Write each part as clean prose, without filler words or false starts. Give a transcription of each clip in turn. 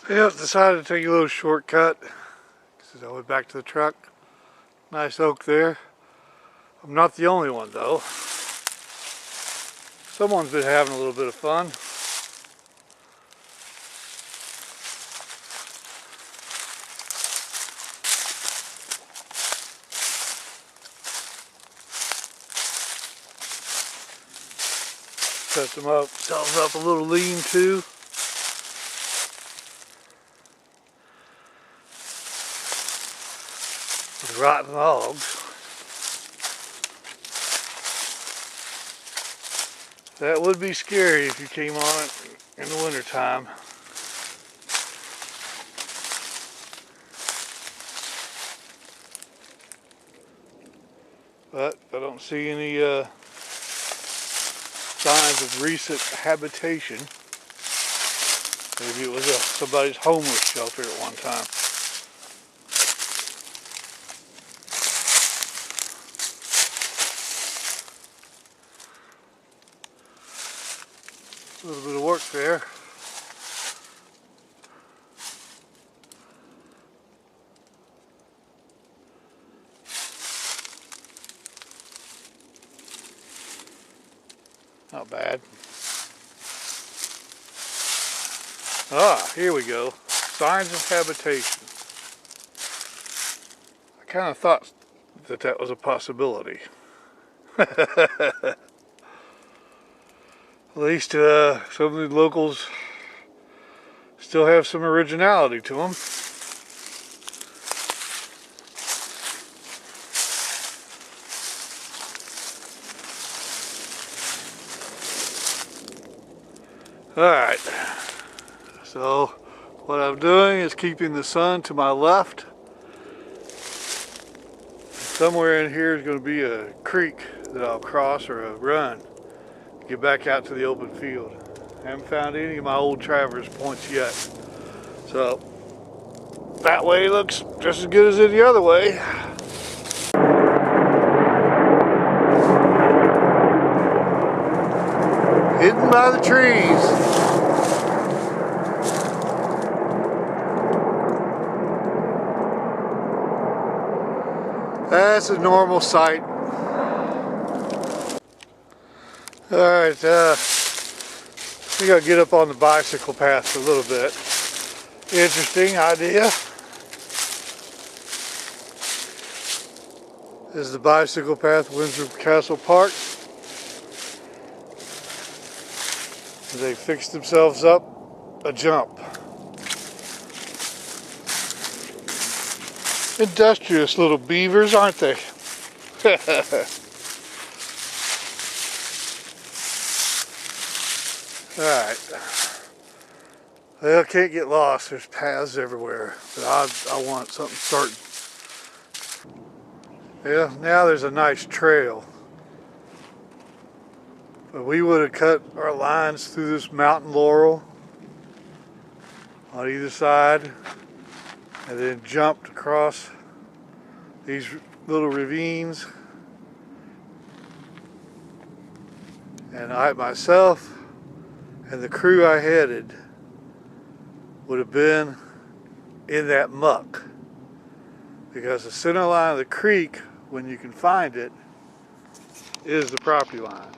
Yep, decided to take a little shortcut because I went back to the truck. Nice oak there. I'm not the only one though. Someone's been having a little bit of fun. Set them up, sells up a little lean-to. With rotten logs. That would be scary if you came on it in the wintertime. But I don't see any signs of recent habitation. Maybe it was somebody's homeless shelter at one time. A little bit of work there. Not bad. Ah, here we go. Signs of habitation. I kind of thought that was a possibility. At least some of the locals still have some originality to them. Alright, so what I'm doing is keeping the sun to my left. Somewhere in here is going to be a creek that I'll cross, or a run, to get back out to the open field. I haven't found any of my old traverse points yet. So that way looks just as good as any other way. Hidden by the trees. That's a normal sight. Alright, I think I'll get up on the bicycle path a little bit. Interesting idea. This is the bicycle path, Windsor Castle Park. They fixed themselves up a jump. Industrious little beavers, aren't they? Alright. Well, can't get lost. There's paths everywhere. But I want something certain. Yeah, now there's a nice trail. But we would have cut our lines through this mountain laurel on either side, and then jumped across these little ravines. And I myself and the crew I headed would have been in that muck, because the center line of the creek, when you can find it, is the property line.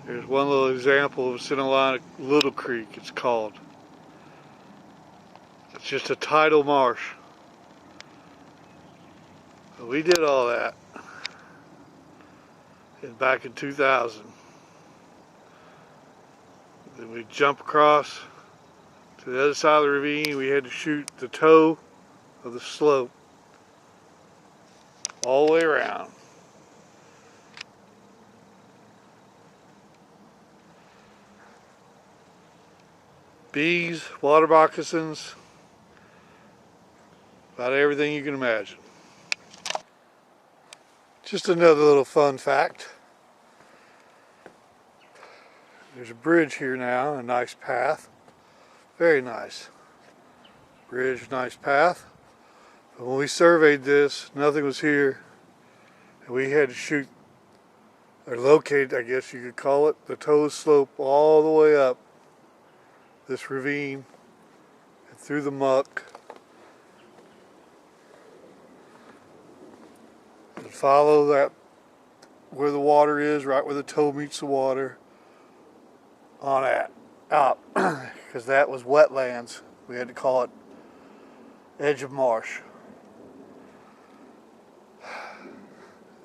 There's one little example of center line of Little Creek, it's called. It's just a tidal marsh. But we did all that back in 2000. Then we jump across to the other side of the ravine. We had to shoot the toe of the slope all the way around. Bees, water moccasins, about everything you can imagine. Just another little fun fact. There's a bridge here now, a nice path. Very nice. Bridge, nice path. But when we surveyed this, nothing was here. And we had to shoot, or locate, I guess you could call it, the toe slope all the way up this ravine and through the muck and follow that where the water is, right where the toe meets the water, on that out, because that was wetlands. We had to call it edge of marsh.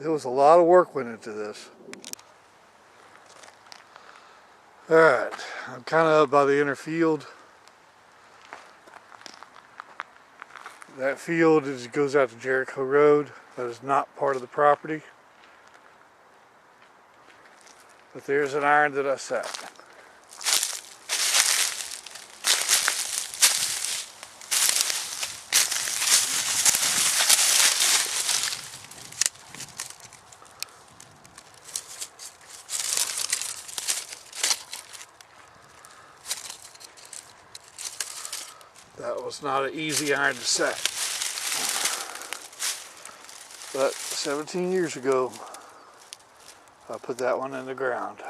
There was a lot of work went into this. Alright, I'm kind of up by the inner field. That field goes out to Jericho Road. That is not part of the property. But there's an iron that I set. That was not an easy iron to set. But 17 years ago, I put that one in the ground.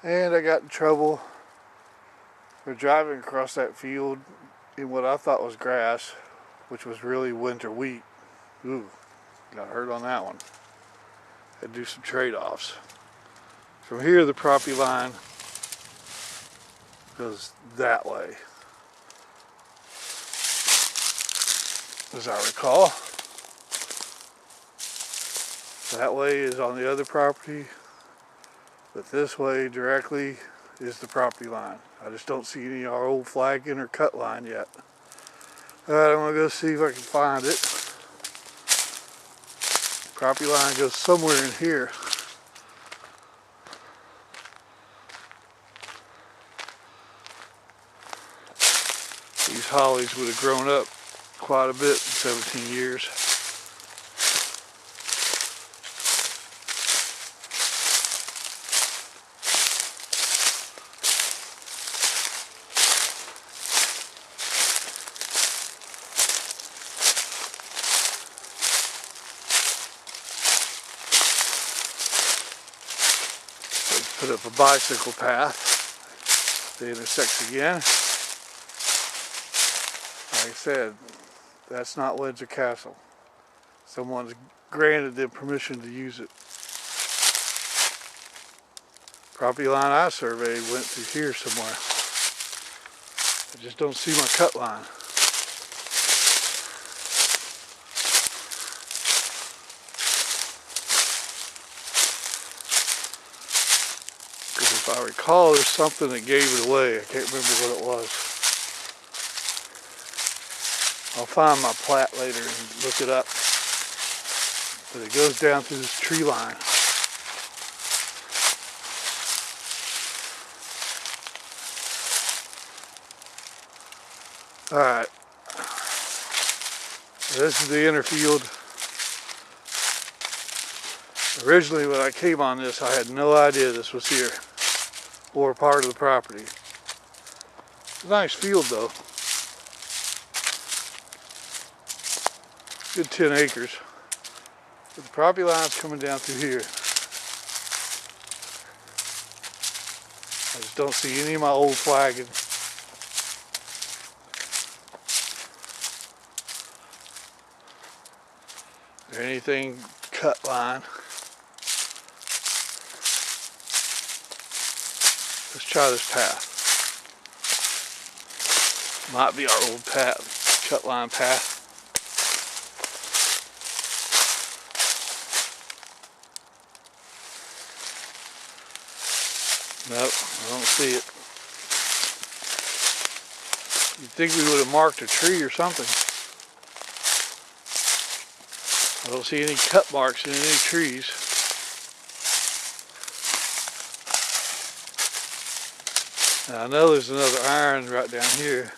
And I got in trouble for driving across that field in what I thought was grass, which was really winter wheat. Ooh, got hurt on that one. Had to do some trade-offs. From here, the property line goes that way, as I recall. That way is on the other property, but this way directly is the property line. I just don't see any of our old flagging or cut line yet. Alright, I'm going to go see if I can find it. Property line goes somewhere in here. These hollies would have grown up quite a bit in 17 years. Let's put up a bicycle path. They intersect again. Like I said, that's not Windsor Castle. Someone's granted them permission to use it. Property line I surveyed went through here somewhere. I just don't see my cut line. Because if I recall, there's something that gave it away. I can't remember what it was. I'll find my plat later and look it up. But it goes down through this tree line. Alright. This is the inner field. Originally when I came on this, I had no idea this was here or part of the property. It's a nice field though. Good 10 acres. But the property line's coming down through here. I just don't see any of my old flagging. Or anything cut line. Let's try this path. Might be our old path, cut line path. Nope, I don't see it. You'd think we would have marked a tree or something. I don't see any cut marks in any trees. Now I know there's another iron right down here.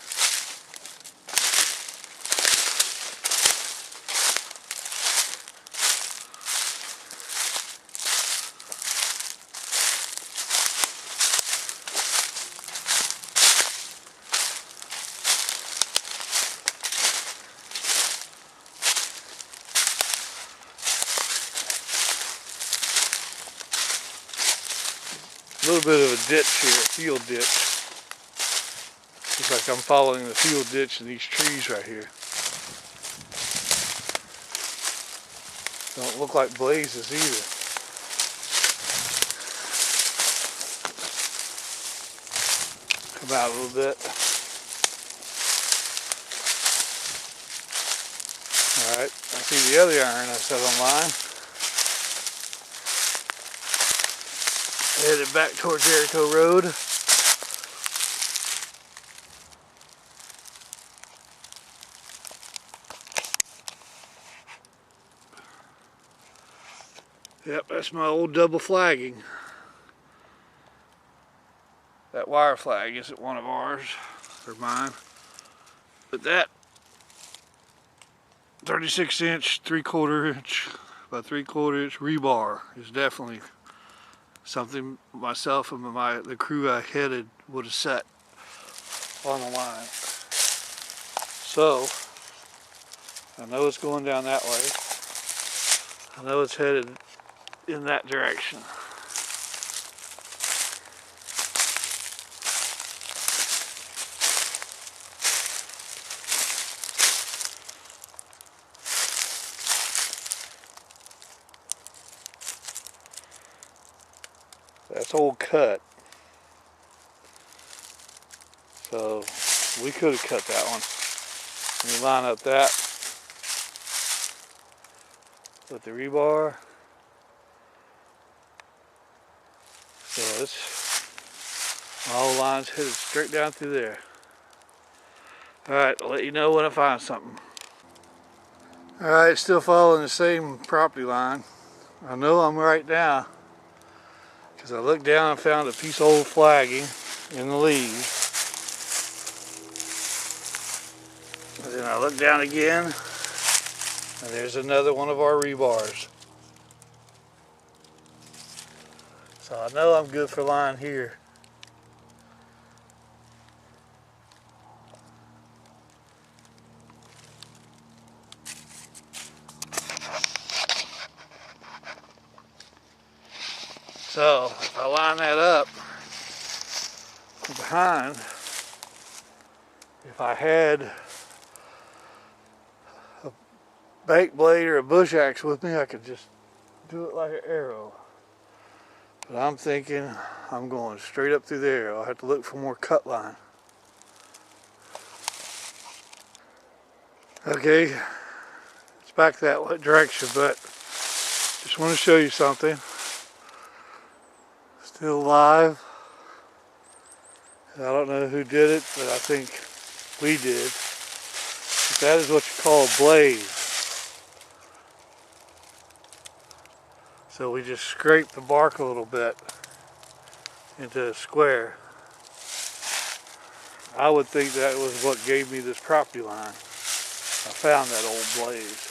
A little bit of a ditch here, a field ditch. Looks like I'm following the field ditch in these trees right here. Don't look like blazes either. Come out a little bit. Alright, I see the other iron I set online. Headed back toward Jericho Road. Yep, that's my old double flagging. That wire flag isn't one of ours, or mine. But that 36-inch, 3/4 inch by 3/4 inch rebar is definitely something myself and the crew I headed would have set on the line. So, I know it's going down that way. I know it's headed in that direction. That's old cut. So we could have cut that one. Let me line up that with the rebar. So it's all lines headed straight down through there. Alright, I'll let you know when I find something. Alright, still following the same property line. I know I'm right now because I looked down and found a piece of old flagging in the leaves. And then I looked down again and there's another one of our rebars. So I know I'm good for line here. So if I line that up from behind, if I had a bake blade or a bush axe with me, I could just do it like an arrow. But I'm thinking I'm going straight up through there. I'll have to look for more cut line. Okay, it's back that direction, but just want to show you something. Still alive. I don't know who did it, but I think we did. But that is what you call a blaze. So we just scraped the bark a little bit into a square. I would think that was what gave me this property line. I found that old blaze.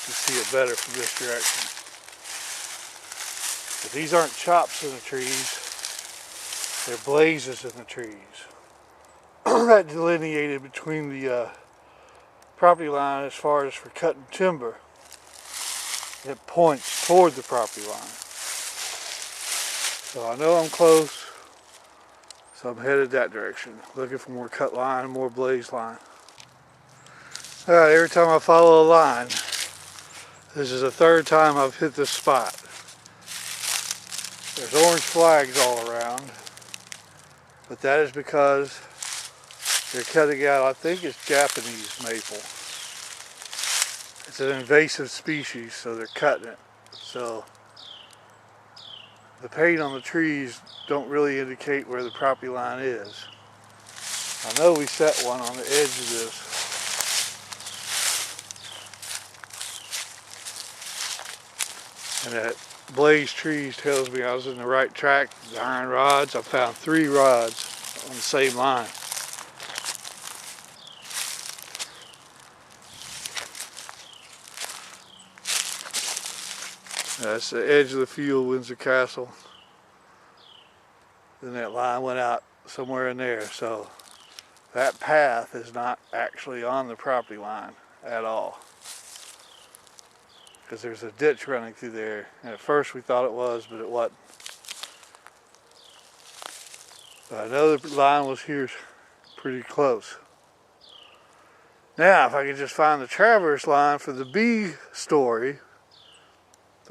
You see it better from this direction. But these aren't chops in the trees. They're blazes in the trees. That delineated between the property line as far as for cutting timber. It points toward the property line. So I know I'm close. So I'm headed that direction. Looking for more cut line and more blaze line. Alright, every time I follow a line, this is the third time I've hit this spot. There's orange flags all around. But that is because they're cutting out, I think it's Japanese maple. It's an invasive species, so they're cutting it. So the paint on the trees don't really indicate where the property line is. I know we set one on the edge of this. And that blaze trees tells me I was in the right track. The iron rods, I found 3 rods on the same line. That's the edge of the field, Windsor Castle. Then that line went out somewhere in there. So that path is not actually on the property line at all. Because there's a ditch running through there. And at first we thought it was, but it wasn't. But I know the line was here pretty close. Now, if I could just find the traverse line for the B story,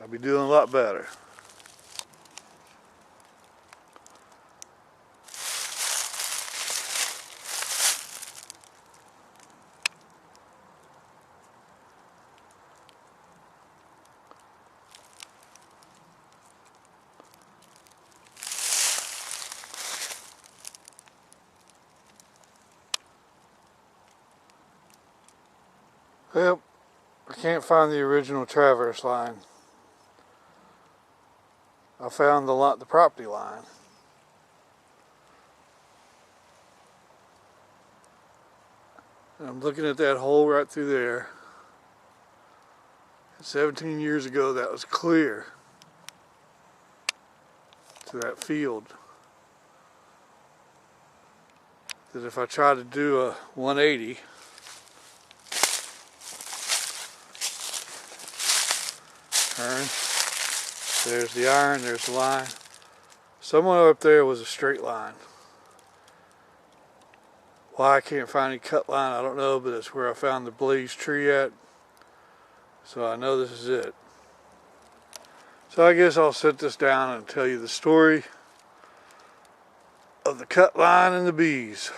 I'd be doing a lot better. Well, I can't find the original traverse line. I found the property line. And I'm looking at that hole right through there. 17 years ago, that was clear to that field. That if I try to do a 180, turn, there's the iron, there's the line. Somewhere up there was a straight line. Why I can't find any cut line, I don't know, but it's where I found the blazed tree at. So I know this is it. So I guess I'll set this down and tell you the story of the cut line and the bees.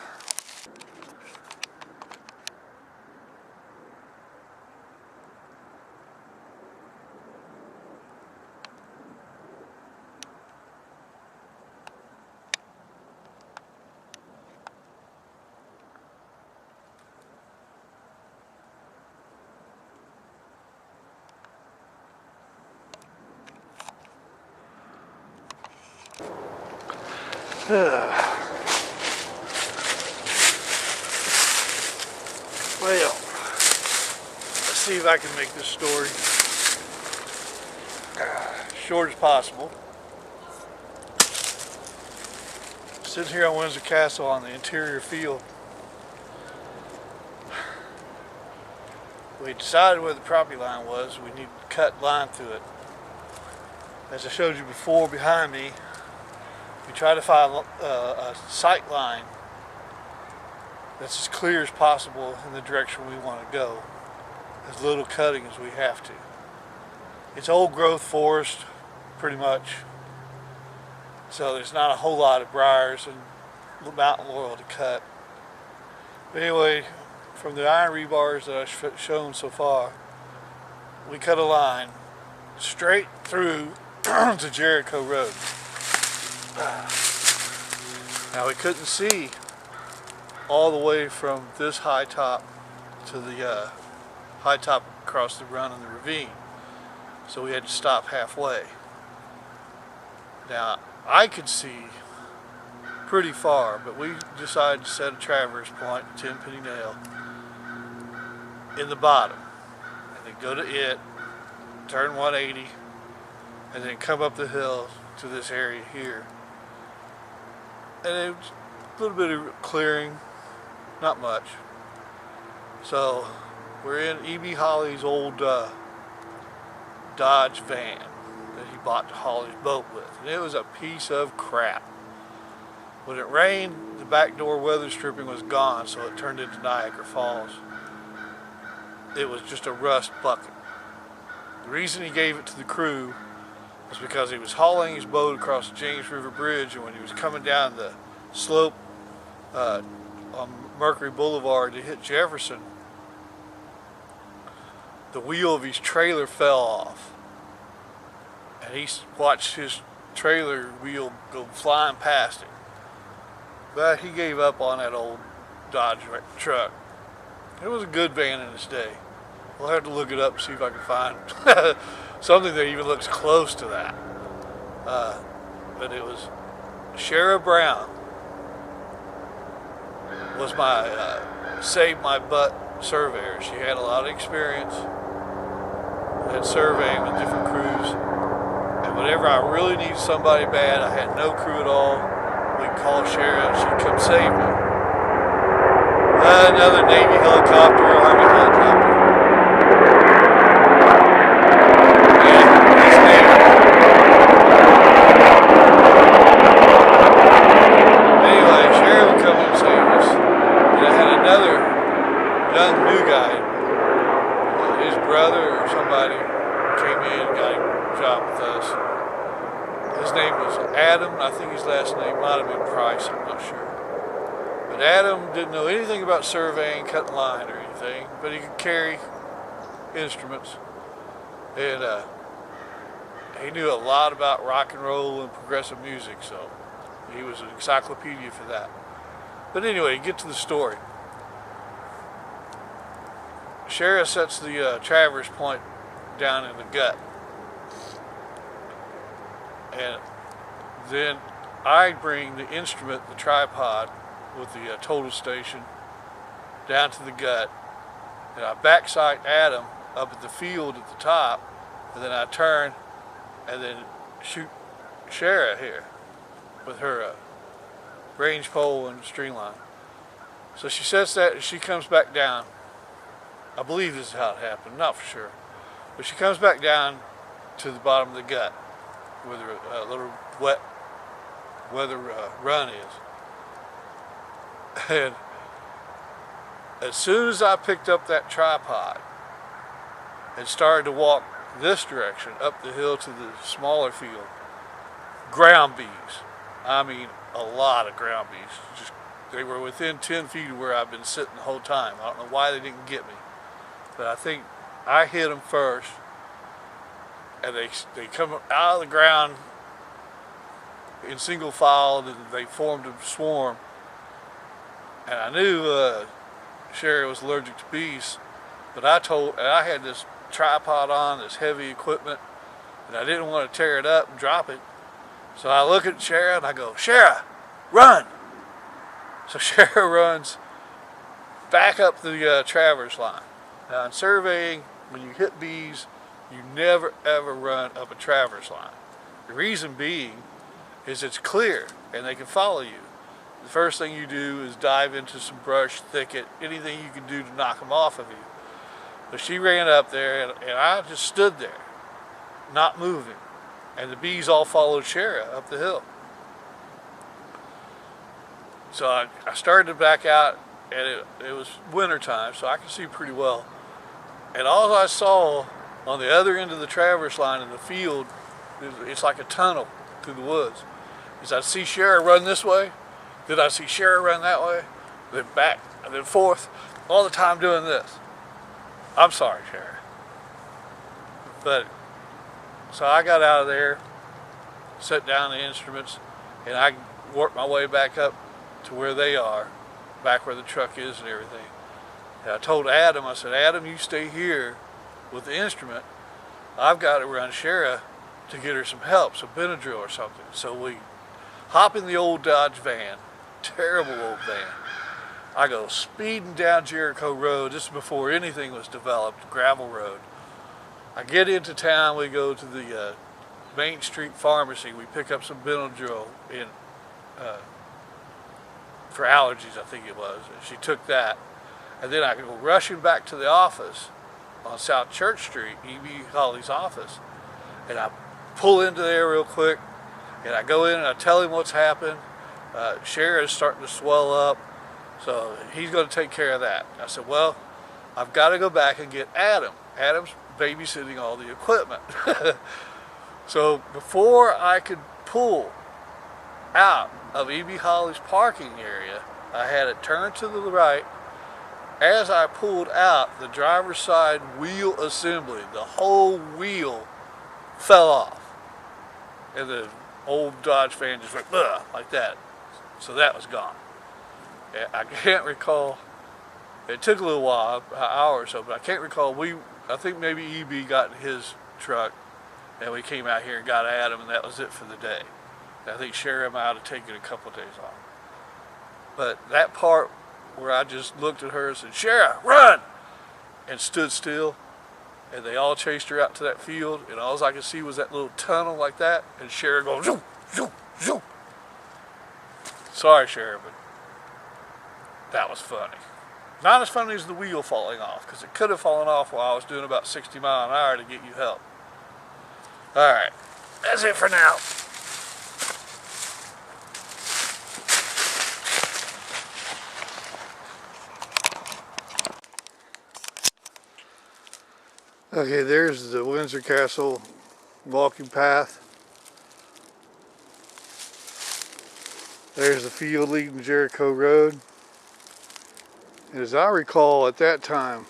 Well, let's see if I can make this story short as possible. Sitting here on Windsor Castle on the interior field. We decided where the property line was. We needed to cut line through it. As I showed you before behind me, we try to find a sight line that's as clear as possible in the direction we want to go. As little cutting as we have to. It's old growth forest, pretty much. So there's not a whole lot of briars and mountain laurel to cut. But anyway, from the iron rebars that I've shown so far, we cut a line straight through to Jericho Road. Now we couldn't see all the way from this high top to the high top across the run in the ravine, so we had to stop halfway. Now I could see pretty far, but we decided to set a traverse point, a 10-penny nail, in the bottom, and then go to it, turn 180, and then come up the hill to this area here. And it was a little bit of clearing, not much. So we're in E.B. Holley's old Dodge van that he bought Holley's boat with, and it was a piece of crap. When it rained, the back door weather stripping was gone, so it turned into Niagara Falls. It was just a rust bucket. The reason he gave it to the crew was because he was hauling his boat across the James River Bridge, and when he was coming down the slope on Mercury Boulevard to hit Jefferson, the wheel of his trailer fell off, and he watched his trailer wheel go flying past him. But he gave up on that old Dodge truck. It was a good van in its day. We'll have to look it up and see if I can find something that even looks close to that. But it was Shara Brown was my save my butt surveyor. She had a lot of experience at surveying with different crews, and whenever I really needed somebody bad, I had no crew at all, we'd call Shara and she'd come save me. Another Navy helicopter, Army helicopter. But Adam didn't know anything about surveying, cutting line, or anything, but he could carry instruments. And he knew a lot about rock and roll and progressive music, so he was an encyclopedia for that. But anyway, get to the story. Shara sets the traverse point down in the gut. And then I bring the instrument, the tripod, with the total station down to the gut. And I backsight Adam up at the field at the top. And then I turn and then shoot Shara here with her range pole and string line. So she sets that and she comes back down. I believe this is how it happened, not for sure. But she comes back down to the bottom of the gut where the little wet weather run is. And as soon as I picked up that tripod and started to walk this direction up the hill to the smaller field, ground bees. I mean, a lot of ground bees. Just, they were within 10 feet of where I've been sitting the whole time. I don't know why they didn't get me, but I think I hit them first, and they come out of the ground in single file, and they formed a swarm. And I knew Shara was allergic to bees, but I had this tripod on, this heavy equipment, and I didn't want to tear it up and drop it. So I look at Shara and I go, Shara, run! So Shara runs back up the traverse line. Now in surveying, when you hit bees, you never ever run up a traverse line. The reason being is it's clear and they can follow you. The first thing you do is dive into some brush, thicket, anything you can do to knock them off of you. But she ran up there and I just stood there, not moving. And the bees all followed Shara up the hill. So I started to back out, and it was winter time, so I could see pretty well. And all I saw on the other end of the traverse line in the field, it's like a tunnel through the woods, is I'd see Shara run this way, then I'd see Shara run that way, then back, and then forth, all the time doing this. I'm sorry, Shara. But so I got out of there, set down the instruments, and I worked my way back up to where they are, back where the truck is and everything. And I told Adam, I said, Adam, you stay here with the instrument. I've got to run Shara to get her some help, some Benadryl or something. So we hop in the old Dodge van, terrible old van. I go speeding down Jericho Road. This is before anything was developed, gravel road. I get into town, we go to the Main Street Pharmacy. We pick up some Benadryl for allergies, I think it was. And she took that. And then I go rushing back to the office on South Church Street, E.B. Holley's office. And I pull into there real quick. And I go in and I tell him what's happened. Shara is starting to swell up. So he's going to take care of that. I said, well, I've got to go back and get Adam. Adam's babysitting all the equipment. So before I could pull out of E.B. Holley's parking area, I had it turned to the right. As I pulled out, the driver's side wheel assembly, the whole wheel fell off. And the old Dodge van just went, ugh, like that. So that was gone. I can't recall, it took a little while, an hour or so, but I can't recall, I think maybe EB got in his truck and we came out here and got Adam, and that was it for the day. And I think Shara might have taken a couple of days off. But that part where I just looked at her and said, Shara, run! And stood still, and they all chased her out to that field, and all I could see was that little tunnel like that, and Shara going, zoom, zoom, zoom. Sorry, Shara, but that was funny. Not as funny as the wheel falling off, because it could have fallen off while I was doing about 60 miles an hour to get you help. Alright, that's it for now. Okay, there's the Windsor Castle walking path. There's the field leading Jericho Road. And as I recall, at that time,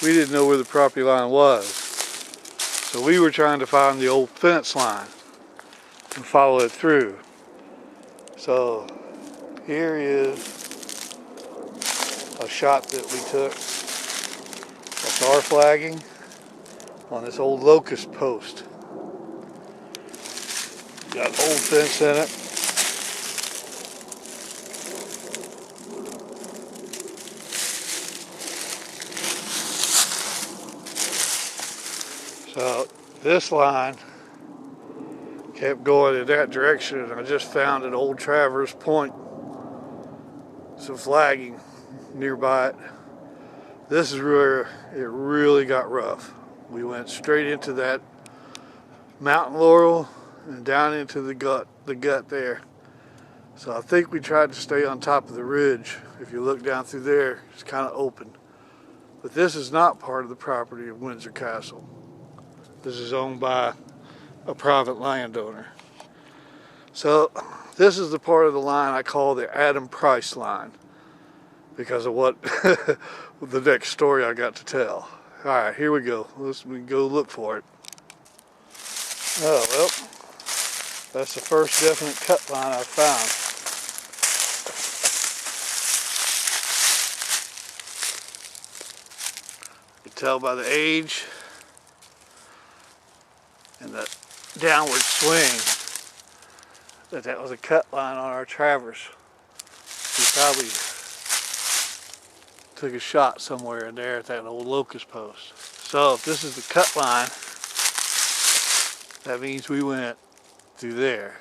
we didn't know where the property line was. So we were trying to find the old fence line and follow it through. So here is a shot that we took. That's our flagging on this old locust post. Got old fence in it. So this line kept going in that direction, and I just found at Old Traverse Point some flagging nearby it. This is where it really got rough. We went straight into that mountain laurel and down into the gut there. So I think we tried to stay on top of the ridge. If you look down through there, it's kind of open. But this is not part of the property of Windsor Castle. This is owned by a private landowner. So this is the part of the line I call the Adam Price line because of what the next story I got to tell. All right, here we go. Let's go look for it. Oh, well, that's the first definite cut line I've found. You can tell by the age and the downward swing that was a cut line on our traverse. We probably took a shot somewhere in there at that old locust post. So if this is the cut line, that means we went through there.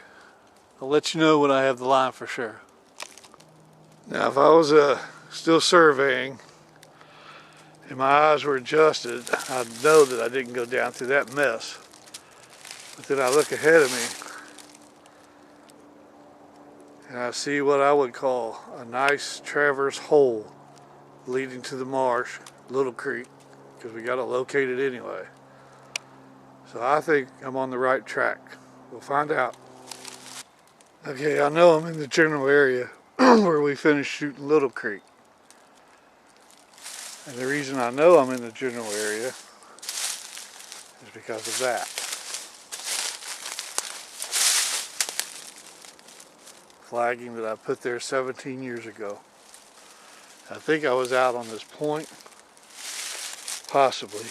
I'll let you know when I have the line for sure. Now if I was still surveying and my eyes were adjusted, I'd know that I didn't go down through that mess. But then I look ahead of me and I see what I would call a nice traverse hole leading to the marsh, Little Creek, because we got it located anyway. So I think I'm on the right track. We'll find out. Okay, I know I'm in the general area where we finished shooting Little Creek. And the reason I know I'm in the general area is because of that. Flagging that I put there 17 years ago. I think I was out on this point, possibly.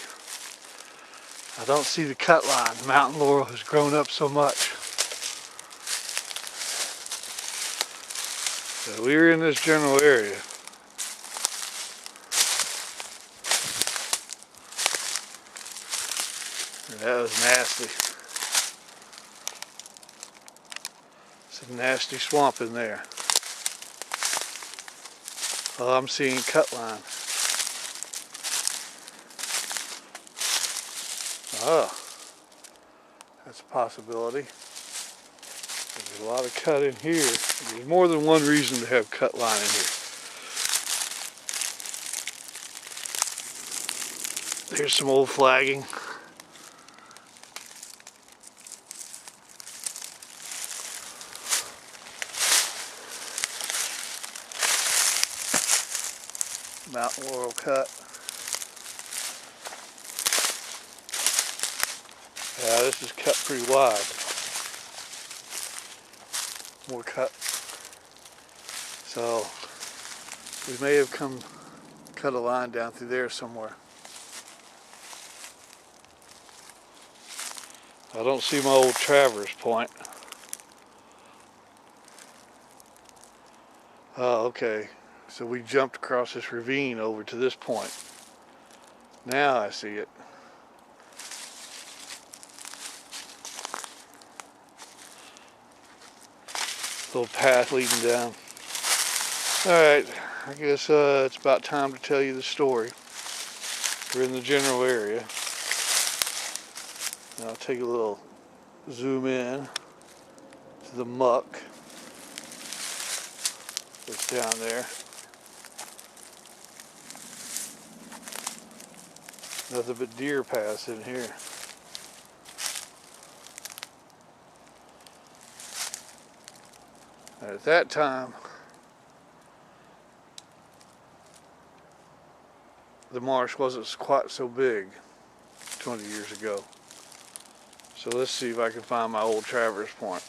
I don't see the cut line. Mountain laurel has grown up so much. So we were in this general area. And that was nasty. Some nasty swamp in there. Oh, I'm seeing cut line. Oh, that's a possibility. There's a lot of cut in here. There's more than one reason to have cut line in here. There's some old flagging. Mountain laurel cut. Yeah, this is cut pretty wide. More cut. So we may have cut a line down through there somewhere. I don't see my old traverse point. Oh, okay. So we jumped across this ravine over to this point. Now I see it. Little path leading down. Alright, I guess it's about time to tell you the story. We're in the general area. And I'll take a little zoom in to the muck that's down there. Nothing but deer paths in here. And at that time, the marsh wasn't quite so big 20 years ago. So let's see if I can find my old traverse point.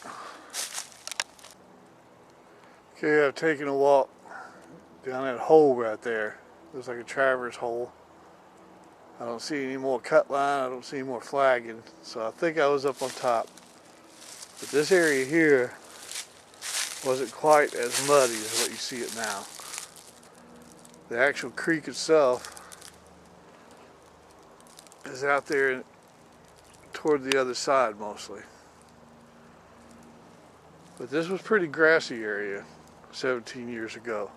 Okay, I've taken a walk down that hole right there. Looks like a traverse hole. I don't see any more cut line, I don't see any more flagging, so I think I was up on top. But this area here wasn't quite as muddy as what you see it now. The actual creek itself is out there toward the other side mostly. But this was pretty grassy area 17 years ago.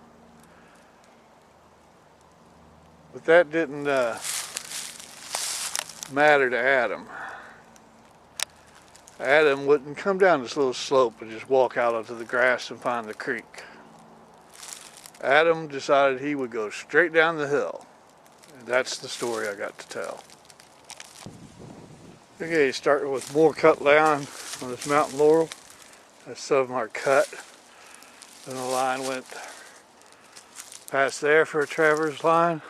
But that didn't matter to Adam. Adam wouldn't come down this little slope and just walk out onto the grass and find the creek. Adam decided he would go straight down the hill. And that's the story I got to tell. Okay, starting with more cut line on this mountain laurel. Some of them are cut. And the line went past there for a traverse line.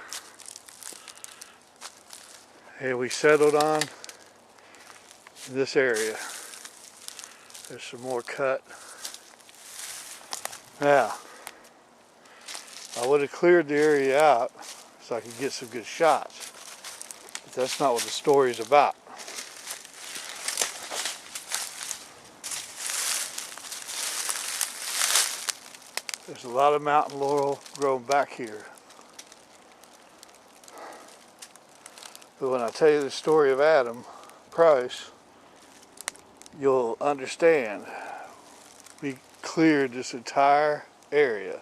And we settled on this area. There's some more cut. Now, I would have cleared the area out so I could get some good shots. But that's not what the story is about. There's a lot of mountain laurel growing back here. But when I tell you the story of Adam Price, you'll understand. We cleared this entire area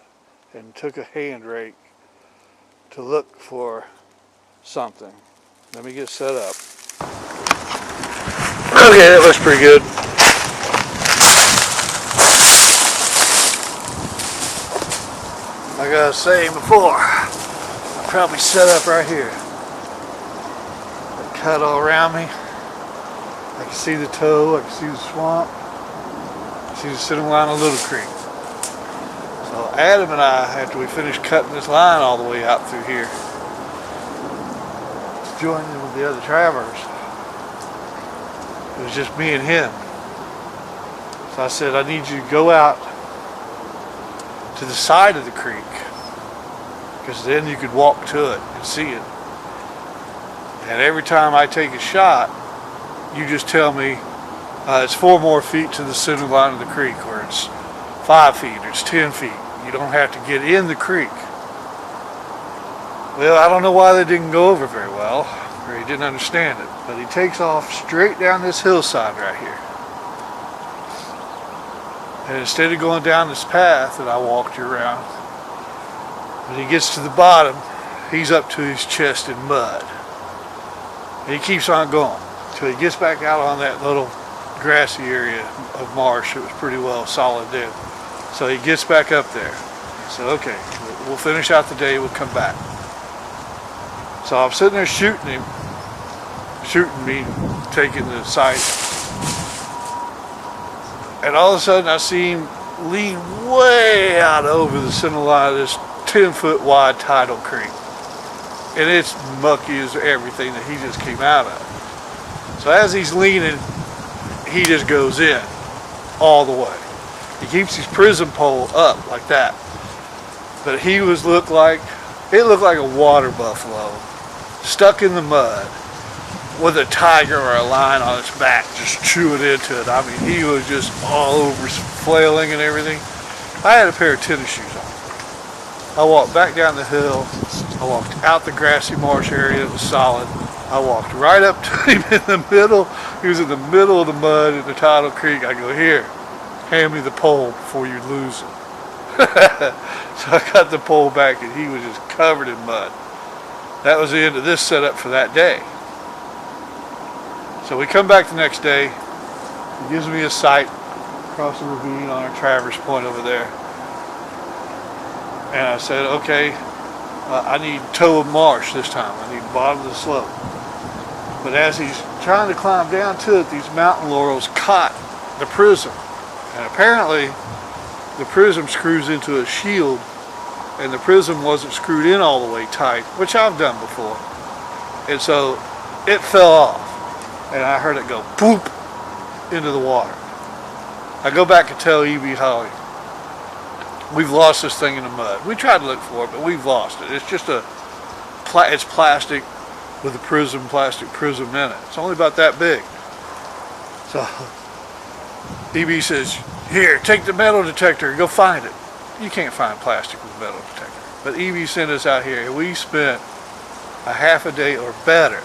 and took a hand rake to look for something. Let me get set up. Okay, that looks pretty good. Like I was saying before, I'll probably set up right here. Cut all around me. I can see the toe, I can see the swamp, I can see the center line of Little Creek. So Adam and I, after we finished cutting this line all the way out through here, joined in with the other travelers. It was just me and him. So I said, I need you to go out to the side of the creek, because then you could walk to it and see it. And every time I take a shot, you just tell me it's 4 more feet to the center line of the creek, or it's 5 feet, or it's 10 feet. You don't have to get in the creek. Well, I don't know why they didn't go over very well, or he didn't understand it, but he takes off straight down this hillside right here. And instead of going down this path that I walked you around, when he gets to the bottom, he's up to his chest in mud. And he keeps on going till he gets back out on that little grassy area of marsh. It was pretty well solid there. So he gets back up there. I said, okay, we'll finish out the day, we'll come back. So I'm sitting there shooting him, taking the sight. And all of a sudden I see him lean way out over the center line of this 10-foot wide tidal creek. And it's mucky as everything that he just came out of. So as he's leaning, he just goes in all the way. He keeps his prism pole up like that. But it looked like a water buffalo stuck in the mud with a tiger or a lion on its back just chewing into it. I mean, he was just all over, flailing and everything. I had a pair of tennis shoes on. I walked back down the hill. I walked out the grassy marsh area. It was solid. I walked right up to him in the middle. He was in the middle of the mud in the tidal creek. I go, here, hand me the pole before you lose it. So I got the pole back and he was just covered in mud. That was the end of this setup for that day. So we come back the next day. He gives me a sight across the ravine on our traverse point over there. And I said, okay, I need toe of marsh this time. I need bottom of the slope. But as he's trying to climb down to it, these mountain laurels caught the prism. And apparently, the prism screws into a shield and the prism wasn't screwed in all the way tight, which I've done before. And so it fell off, and I heard it go boop into the water. I go back and tell E.B. Holley, we've lost this thing in the mud. We tried to look for it, but we've lost it. It's just it's plastic with a plastic prism in it. It's only about that big. So E.B. says, here, take the metal detector and go find it. You can't find plastic with a metal detector. But E.B. sent us out here, and we spent a half a day or better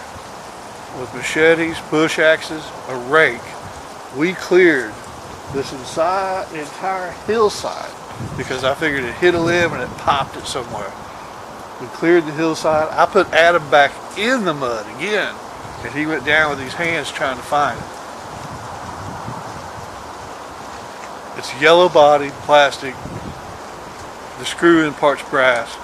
with machetes, bush axes, a rake. We cleared this entire hillside because I figured it hit a limb and it popped it somewhere. We cleared the hillside. I put Adam back in the mud again, and he went down with his hands trying to find it. It's yellow body, plastic, the screw in part's brass.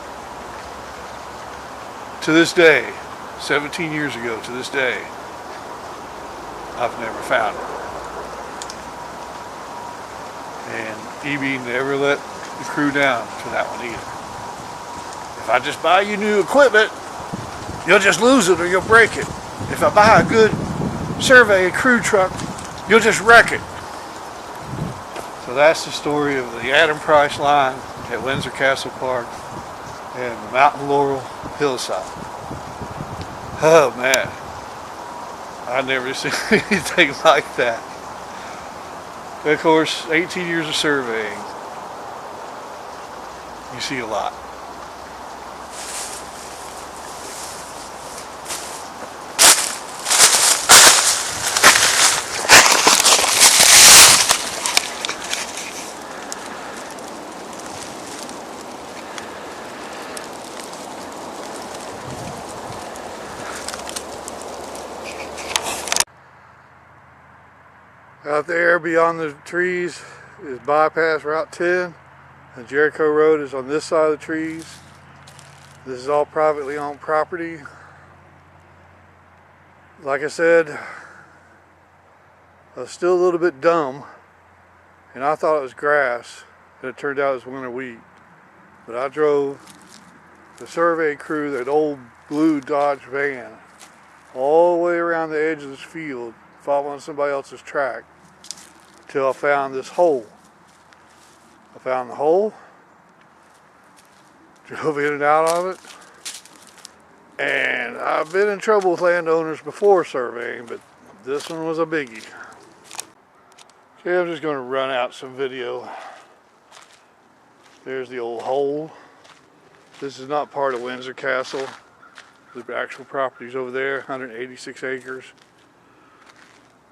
To this day, 17 years ago to this day, I've never found it. And E.B. never let the crew down for that one either. If I just buy you new equipment, you'll just lose it or you'll break it. If I buy a good survey crew truck, you'll just wreck it. So that's the story of the Adam Price line at Windsor Castle Park and the Mountain Laurel hillside. Oh man, I've never seen anything like that. And of course, 18 years of surveying, you see a lot. Out there beyond the trees is bypass Route 10. The Jericho Road is on this side of the trees. This is all privately owned property. Like I said, I was still a little bit dumb, and I thought it was grass, and it turned out it was winter wheat. But I drove the survey crew, that old blue Dodge van, all the way around the edge of this field, following somebody else's track, till I found this hole. I found the hole, drove in and out of it, and I've been in trouble with landowners before surveying, but this one was a biggie. Okay, I'm just going to run out some video. There's the old hole. This is not part of Windsor Castle. The actual property's over there, 186 acres.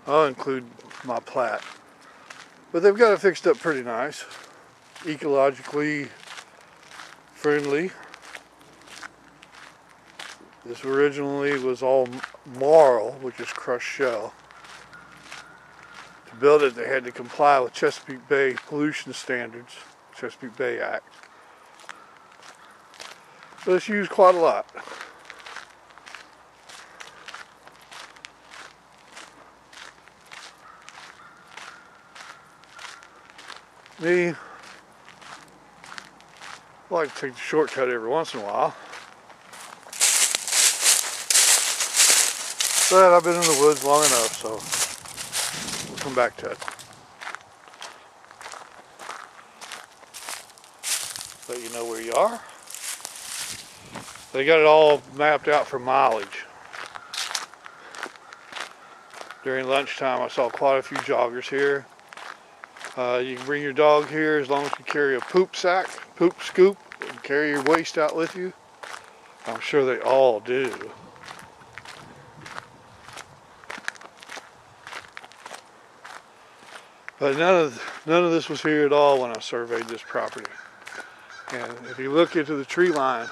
I'll include my plat. But they've got it fixed up pretty nice. Ecologically friendly. This originally was all marl, which is crushed shell. To build it, they had to comply with Chesapeake Bay pollution standards, Chesapeake Bay Act. So it's used quite a lot. Me, I like to take the shortcut every once in a while. But I've been in the woods long enough, so we'll come back to it. Let you know where you are. They got it all mapped out for mileage. During lunchtime, I saw quite a few joggers here. You can bring your dog here as long as you carry a poop sack, poop scoop, and carry your waste out with you. I'm sure they all do. But none of this was here at all when I surveyed this property. And if you look into the tree line,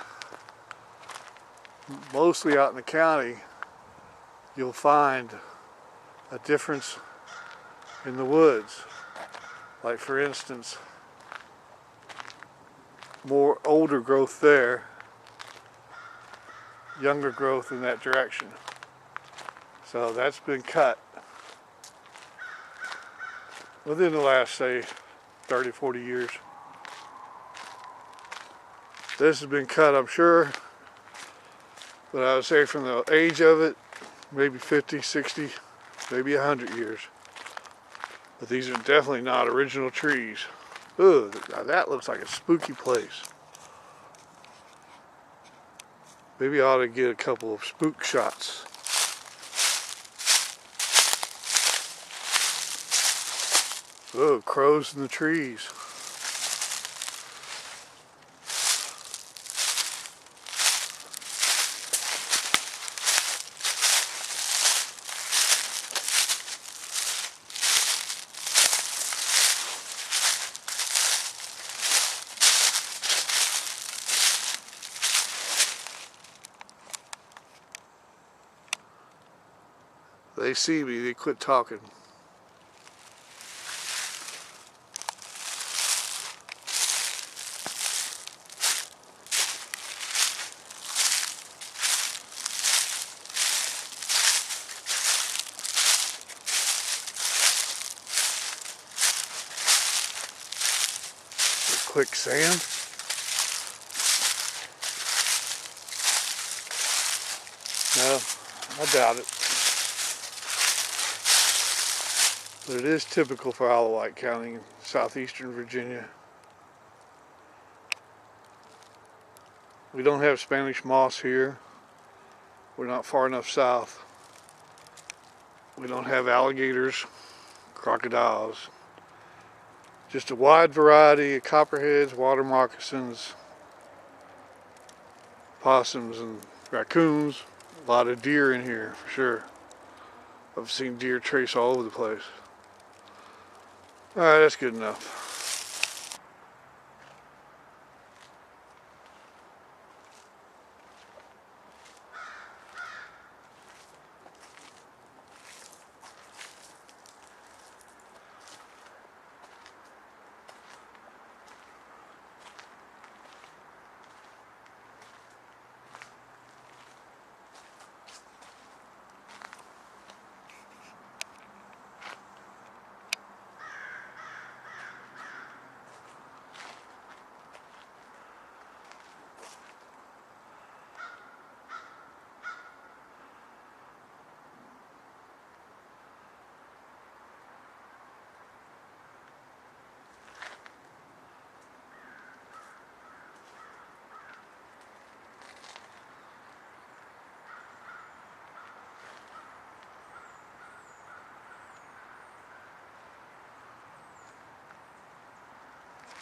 mostly out in the county, you'll find a difference in the woods. Like for instance, more older growth there, younger growth in that direction. So that's been cut within the last, say, 30, 40 years. This has been cut, I'm sure, but I would say from the age of it, maybe 50, 60, maybe 100 years. But these are definitely not original trees. Ooh, that looks like a spooky place. Maybe I ought to get a couple of spook shots. Oh, crows in the trees. They see me, they quit talking. Quicksand. No, I doubt it. But it is typical for Holley County, southeastern Virginia. We don't have Spanish moss here. We're not far enough south. We don't have alligators, crocodiles. Just a wide variety of copperheads, water moccasins, possums, and raccoons. A lot of deer in here, for sure. I've seen deer trace all over the place. Alright, that's good enough.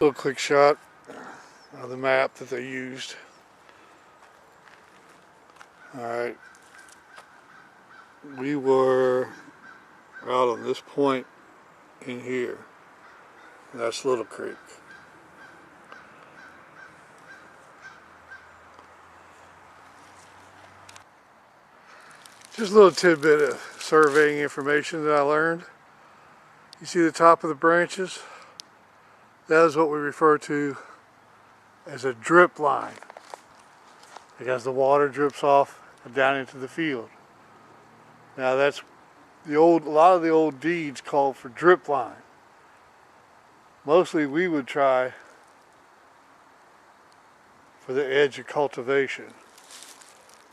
Little quick shot of the map that they used. Alright, we were out on this point in here. That's Little Creek. Just a little tidbit of surveying information that I learned. You see the top of the branches? That is what we refer to as a drip line, because the water drips off and down into the field. Now that's a lot of the old deeds called for drip line. Mostly we would try for the edge of cultivation,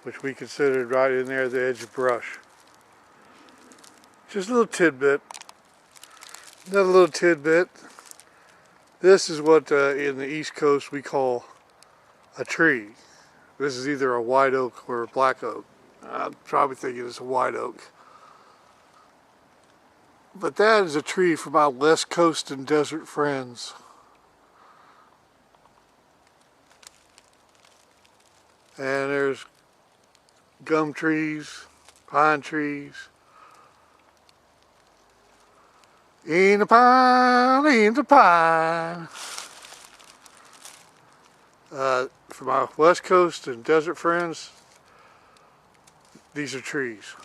which we considered right in there the edge of brush. Just a little tidbit. Another little tidbit. This is what in the East Coast we call a tree. This is either a white oak or a black oak. I'm probably thinking it's a white oak. But that is a tree for my West Coast and desert friends. And there's gum trees, pine trees. In the pine. For my West Coast and desert friends, these are trees.